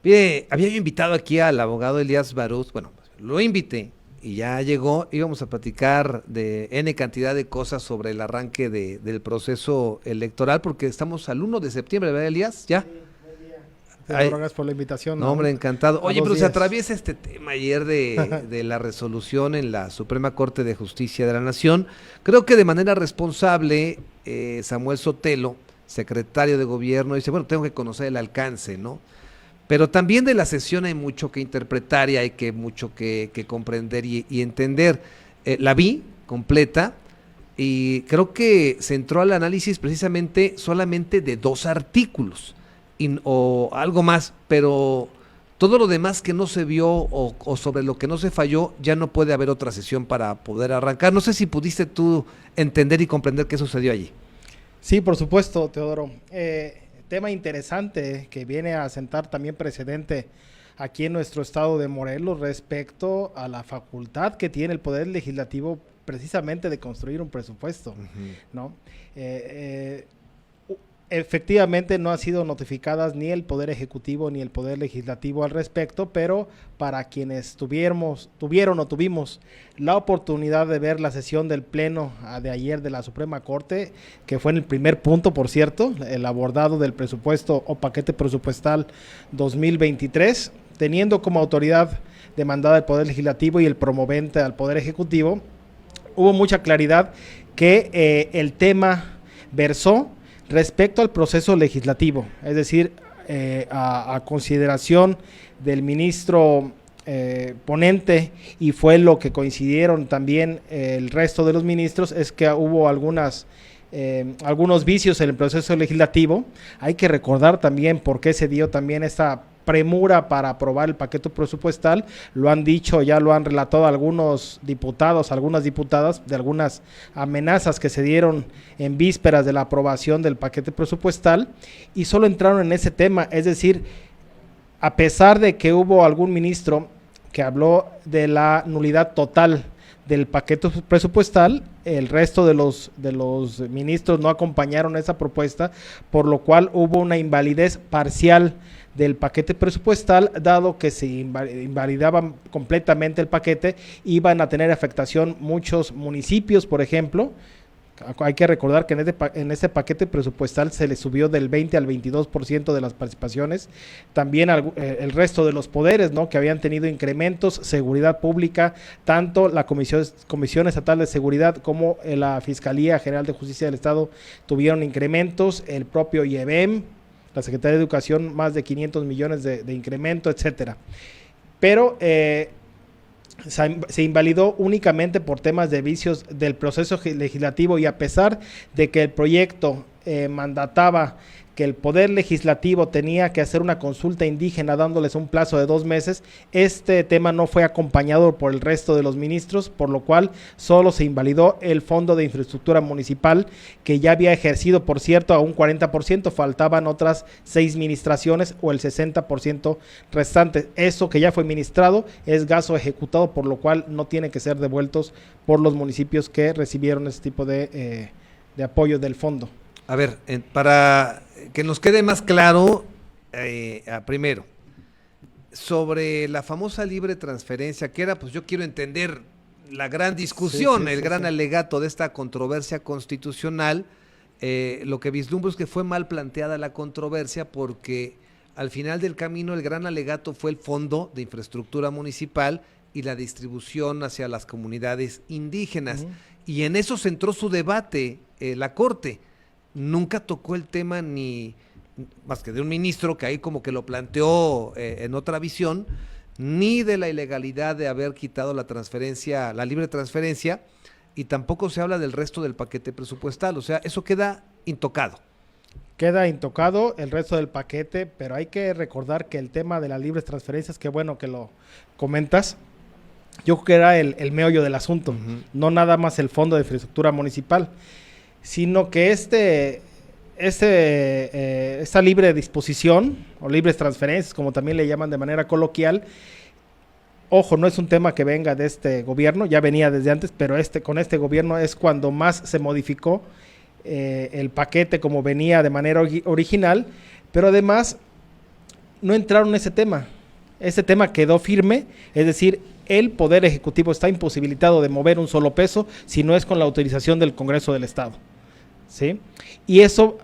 Mire, había yo invitado aquí al abogado Elías Barús, bueno, lo invité y ya llegó, íbamos a platicar de N cantidad de cosas sobre el arranque del proceso electoral, porque estamos al 1 de septiembre, ¿verdad, Elías? ¿Ya? Ay, gracias por la invitación. No, hombre, encantado. Oye, pero se días. atraviesa este tema ayer de la resolución en la Suprema Corte de Justicia de la Nación. Creo que de manera responsable, Samuel Sotelo, secretario de Gobierno, dice, bueno, tengo que conocer el alcance, ¿no? Pero también de la sesión hay mucho que interpretar y hay mucho que comprender y entender. La vi completa y creo que se entró al análisis precisamente solamente de 2 artículos o algo más, pero todo lo demás que no se vio o sobre lo que no se falló, ya no puede haber otra sesión para poder arrancar. No sé si pudiste tú entender y comprender qué sucedió allí. Sí, por supuesto, Teodoro. Tema interesante que viene a sentar también precedente aquí en nuestro estado de Morelos respecto a la facultad que tiene el Poder Legislativo precisamente de construir un presupuesto, ¿no? Efectivamente no han sido notificadas ni el Poder Ejecutivo ni el Poder Legislativo al respecto, pero para quienes tuvimos la oportunidad de ver la sesión del Pleno de ayer de la Suprema Corte, que fue en el primer punto, por cierto, el abordado del presupuesto o paquete presupuestal 2023, teniendo como autoridad demandada el Poder Legislativo y el promovente al Poder Ejecutivo, hubo mucha claridad que el tema versó respecto al proceso legislativo, es decir, a consideración del ministro ponente, y fue lo que coincidieron también el resto de los ministros, es que hubo algunos vicios en el proceso legislativo. Hay que recordar también por qué se dio también esta premura para aprobar el paquete presupuestal. Lo han dicho, ya lo han relatado algunos diputados, algunas diputadas, de algunas amenazas que se dieron en vísperas de la aprobación del paquete presupuestal, y solo entraron en ese tema. Es decir, a pesar de que hubo algún ministro que habló de la nulidad total del paquete presupuestal, el resto de los ministros no acompañaron esa propuesta, por lo cual hubo una invalidez parcial del paquete presupuestal, dado que se invalidaba completamente el paquete. Iban a tener afectación muchos municipios, por ejemplo. Hay que recordar que en este paquete presupuestal se le subió del 20 al 22% de las participaciones. También el resto de los poderes, ¿no?, que habían tenido incrementos, seguridad pública, tanto la Comisión Estatal de Seguridad como la Fiscalía General de Justicia del Estado tuvieron incrementos, el propio IEBEM, la Secretaría de Educación, más de 500 millones de incremento, etcétera. Pero se invalidó únicamente por temas de vicios del proceso legislativo, y a pesar de que el proyecto mandataba que el Poder Legislativo tenía que hacer una consulta indígena dándoles un plazo de 2 meses, este tema no fue acompañado por el resto de los ministros, por lo cual solo se invalidó el Fondo de Infraestructura Municipal, que ya había ejercido, por cierto, a un 40%, faltaban otras 6 ministraciones o el 60% restante. Eso que ya fue ministrado es gasto ejecutado, por lo cual no tiene que ser devueltos por los municipios que recibieron este tipo de apoyo del fondo. A ver, para que nos quede más claro, primero, sobre la famosa libre transferencia, que era, pues yo quiero entender la gran discusión, el gran alegato de esta controversia constitucional. Lo que vislumbro es que fue mal planteada la controversia, porque al final del camino el gran alegato fue el Fondo de Infraestructura Municipal y la distribución hacia las comunidades indígenas. Y en eso centró su debate la Corte. Nunca tocó el tema ni más que de un ministro que ahí como que lo planteó en otra visión, ni de la ilegalidad de haber quitado la transferencia, la libre transferencia, y tampoco se habla del resto del paquete presupuestal. O sea, eso queda intocado. Queda intocado el resto del paquete, pero hay que recordar que el tema de las libres transferencias, qué bueno que lo comentas, yo creo que era el meollo del asunto, no nada más el Fondo de Infraestructura Municipal, sino que esta libre disposición o libres transferencias, como también le llaman de manera coloquial, ojo, no es un tema que venga de este gobierno, ya venía desde antes, pero con este gobierno es cuando más se modificó el paquete como venía de manera original, pero además no entraron en ese tema. Ese tema quedó firme, es decir, el Poder Ejecutivo está imposibilitado de mover un solo peso si no es con la autorización del Congreso del Estado, ¿sí? Y eso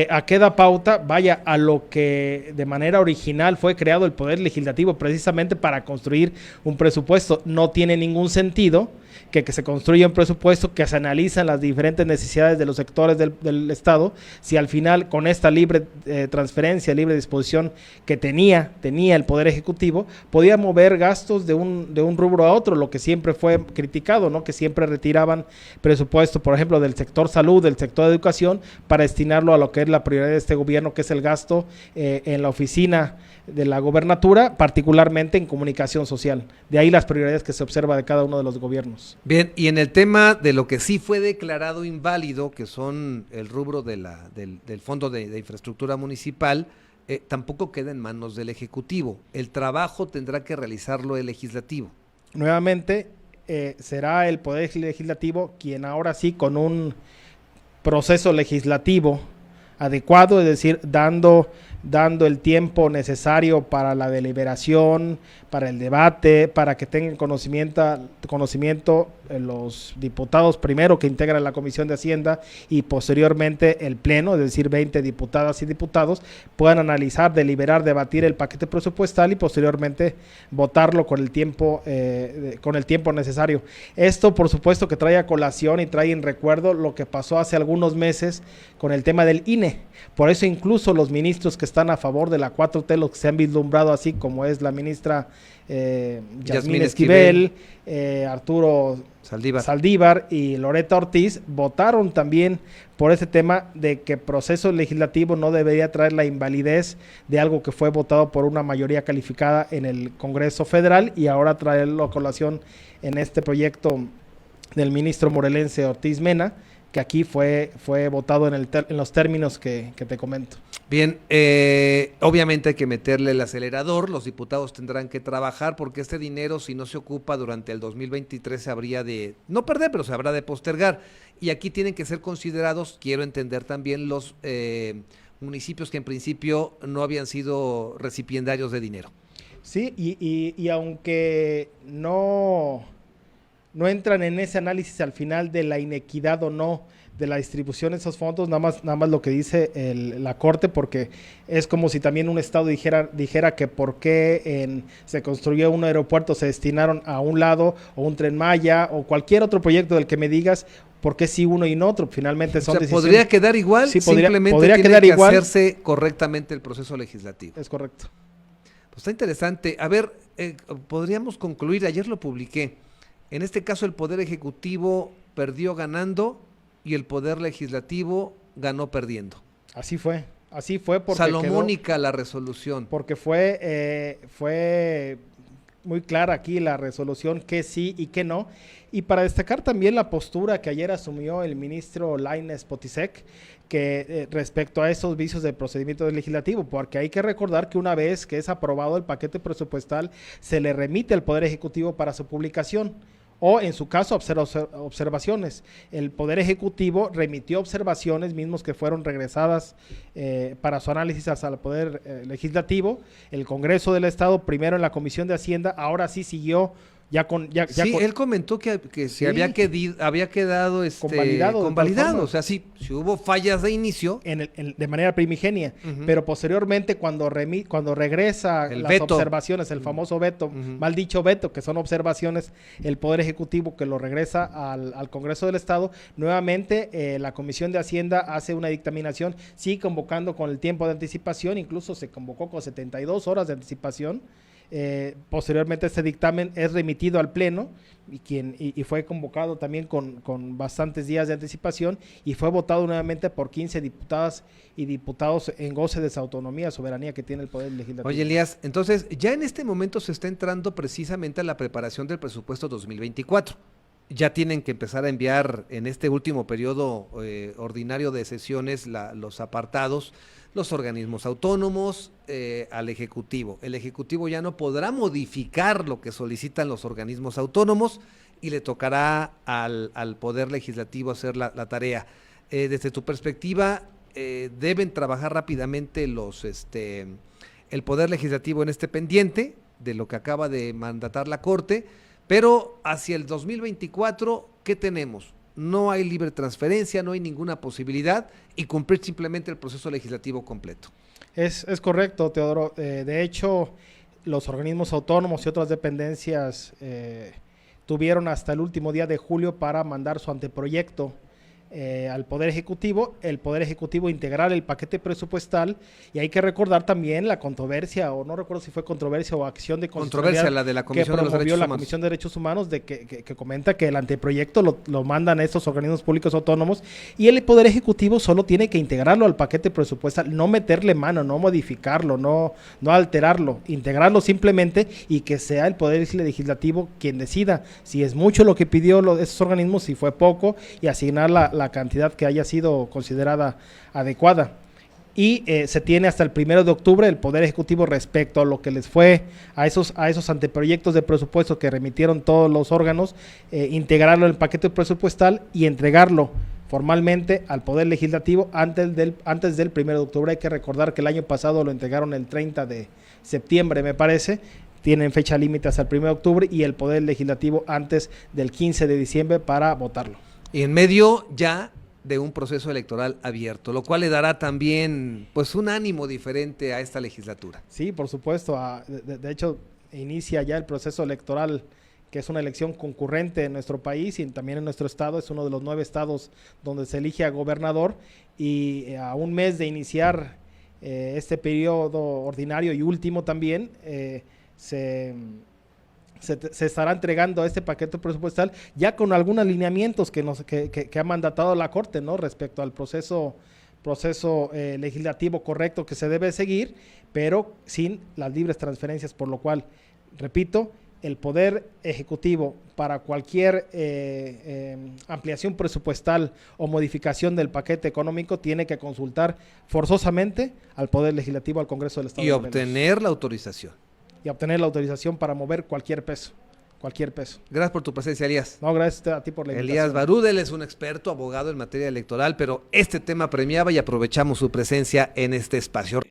a qué da pauta, vaya, a lo que de manera original fue creado el Poder Legislativo precisamente para construir un presupuesto. No tiene ningún sentido que se construya un presupuesto, que se analizan las diferentes necesidades de los sectores del Estado, si al final con esta libre transferencia, libre disposición que tenía el Poder Ejecutivo, podía mover gastos de un rubro a otro, lo que siempre fue criticado, ¿no? Que siempre retiraban presupuesto, por ejemplo, del sector salud, del sector de educación, para destinarlo a lo que es la prioridad de este gobierno, que es el gasto en la oficina de la gobernatura, particularmente en comunicación social. De ahí las prioridades que se observa de cada uno de los gobiernos. Bien, y en el tema de lo que sí fue declarado inválido, que son el rubro del Fondo de Infraestructura Municipal, tampoco queda en manos del Ejecutivo. El trabajo tendrá que realizarlo el Legislativo. Nuevamente, será el Poder Legislativo quien ahora sí, con un proceso legislativo adecuado, es decir, dando el tiempo necesario para la deliberación, para el debate, para que tengan conocimiento los diputados primero que integran la Comisión de Hacienda y posteriormente el Pleno, es decir, 20 diputadas y diputados, puedan analizar, deliberar, debatir el paquete presupuestal y posteriormente votarlo con el tiempo necesario. Esto, por supuesto, que trae a colación y trae en recuerdo lo que pasó hace algunos meses con el tema del INE. Por eso incluso los ministros que están a favor de la 4T, los que se han vislumbrado así, como es la ministra Yasmín Esquivel, Arturo Saldívar y Loretta Ortiz, votaron también por ese tema de que proceso legislativo no debería traer la invalidez de algo que fue votado por una mayoría calificada en el Congreso Federal y ahora traerlo a colación en este proyecto del ministro morelense Ortiz Mena, que aquí fue votado en los términos que te comento. Bien, obviamente hay que meterle el acelerador, los diputados tendrán que trabajar porque este dinero, si no se ocupa durante el 2023, se habría de, no perder, pero se habrá de postergar. Y aquí tienen que ser considerados, quiero entender también, los municipios que en principio no habían sido recipiendarios de dinero. Sí, y aunque no entran en ese análisis al final de la inequidad o no de la distribución de esos fondos, nada más lo que dice la Corte, porque es como si también un estado dijera que por qué se construyó un aeropuerto, se destinaron a un lado, o un Tren Maya, o cualquier otro proyecto del que me digas, ¿por qué sí uno y no otro? Finalmente son decisiones. ¿Podría quedar igual? Sí, simplemente podría tiene quedar que igual. Hacerse correctamente el proceso legislativo. Es correcto. Pues está interesante. A ver, podríamos concluir, ayer lo publiqué. En este caso el Poder Ejecutivo perdió ganando y el Poder Legislativo ganó perdiendo. Así fue porque salomónica la resolución. Porque fue muy clara aquí la resolución, que sí y que no. Y para destacar también la postura que ayer asumió el ministro Lainez Potisek, que respecto a esos vicios del procedimiento legislativo, porque hay que recordar que una vez que es aprobado el paquete presupuestal, se le remite al Poder Ejecutivo para su publicación, o en su caso observaciones. El Poder Ejecutivo remitió observaciones mismos que fueron regresadas para su análisis al Poder Legislativo. El Congreso del Estado, primero en la Comisión de Hacienda, ahora sí siguió él comentó que sí, se había quedado convalidado. O sea, sí hubo fallas de inicio. De manera primigenia, pero posteriormente cuando regresa las veto. Observaciones, el famoso veto, mal dicho veto, que son observaciones, el Poder Ejecutivo que lo regresa al Congreso del Estado, nuevamente la Comisión de Hacienda hace una dictaminación, sí convocando con el tiempo de anticipación, incluso se convocó con 72 horas de anticipación. Posteriormente este dictamen es remitido al Pleno y fue convocado también con bastantes días de anticipación y fue votado nuevamente por 15 diputadas y diputados en goce de esa autonomía, soberanía que tiene el Poder Legislativo. Oye, Elías, entonces ya en este momento se está entrando precisamente a la preparación del presupuesto 2024. Ya tienen que empezar a enviar en este último periodo ordinario de sesiones los apartados, los organismos autónomos, al Ejecutivo. El Ejecutivo ya no podrá modificar lo que solicitan los organismos autónomos y le tocará al Poder Legislativo hacer la tarea. Desde tu perspectiva, ¿deben trabajar rápidamente el Poder Legislativo en este pendiente de lo que acaba de mandatar la Corte, pero hacia el 2024, ¿qué tenemos? No hay libre transferencia, no hay ninguna posibilidad y cumplir simplemente el proceso legislativo completo. Es correcto, Teodoro. De hecho, los organismos autónomos y otras dependencias tuvieron hasta el último día de julio para mandar su anteproyecto al Poder Ejecutivo, el Poder Ejecutivo integrar el paquete presupuestal, y hay que recordar también la controversia, o no recuerdo si fue controversia o acción de controversia, la de la Comisión que promovió de los Derechos la Humanos. Comisión de Derechos Humanos, que comenta que el anteproyecto lo mandan a estos organismos públicos autónomos, y el Poder Ejecutivo solo tiene que integrarlo al paquete presupuestal, no meterle mano, no modificarlo, no alterarlo, integrarlo simplemente, y que sea el Poder Legislativo quien decida si es mucho lo que pidió esos organismos, si fue poco, y asignar la cantidad que haya sido considerada adecuada. Y se tiene hasta el 1 de octubre el Poder Ejecutivo respecto a lo que les fue a esos anteproyectos de presupuesto que remitieron todos los órganos, integrarlo en el paquete presupuestal y entregarlo formalmente al Poder Legislativo antes del 1 de octubre. Hay que recordar que el año pasado lo entregaron el 30 de septiembre, me parece. Tienen fecha límite hasta el 1 de octubre y el Poder Legislativo antes del 15 de diciembre para votarlo. Y en medio ya de un proceso electoral abierto, lo cual le dará también pues un ánimo diferente a esta legislatura. Sí, por supuesto. De hecho, inicia ya el proceso electoral, que es una elección concurrente en nuestro país y también en nuestro estado. Es uno de los 9 estados donde se elige a gobernador, y a un mes de iniciar este periodo ordinario y último también, se estará entregando este paquete presupuestal ya con algunos lineamientos que ha mandatado la Corte, ¿no?, respecto al proceso legislativo correcto que se debe seguir, pero sin las libres transferencias, por lo cual, repito, el Poder Ejecutivo para cualquier ampliación presupuestal o modificación del paquete económico tiene que consultar forzosamente al Poder Legislativo, al Congreso del Estado. Y obtener la autorización. Y obtener la autorización para mover cualquier peso. Gracias por tu presencia, Elías. No, gracias a ti por la invitación. Elías Barúdel es un experto, abogado en materia electoral, pero este tema premiaba y aprovechamos su presencia en este espacio.